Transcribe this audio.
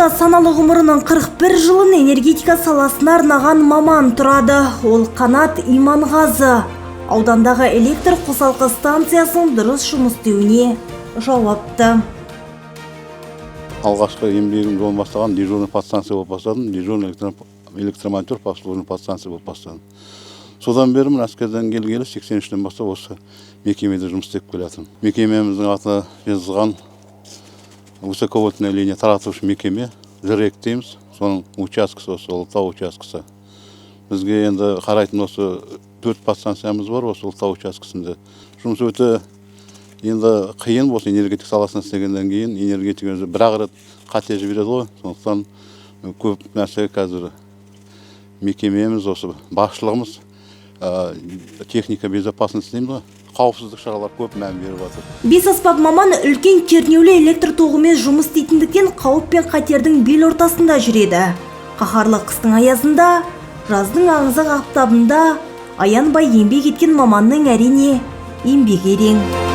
Маңғыстауда саналы ғұмырының 41 жылын энергетика саласына арнаған маман тұрады. Ол Қанат Иманғазы. Аудандағы электр қосалқы станциясының дұрыс жұмыс істеуіне жауапты. Алғашқы еңбегімді жолын бастаған дежурный подстанция болып бастадым. Дежурный электромонтер по обслуживанию подстанция болып бастадым. Содан бері мен әскерден келгелі 83-тен бастап осы мекемеде жұмыс істеп келатырмын. Мекемеміздің аты жазылған высоковольтная линия таратушы мекеме, жүрек дейміз. Соның учаскесі осы Ұлытау учаскесі. Бізге енді қарайтын осы 4 подстанциямыз бар осы Ұлытау учаскесінде. Жұмыс өте енді қиын болсын, энергетик саласына істегеннен кейін энергетик өзі бір-ақ рет қате жібереді ғой. Сондықтан көп нәрсе қазір мекемеміз осы басшылығымыз техника безопасности дейміз ғой. Қауіпсіздік шаралар көп мән беріп жатыр. Бесаспап маман үлкен кернеулі электр тоғымен жұмыс істейтіндіктен қауіп пен қатердің бел ортасында жүреді. Қаһарлы қыстың аязында, жаздың аңызақ аптабында аянбай еңбек еткен маманның әрине еңбегі ерең.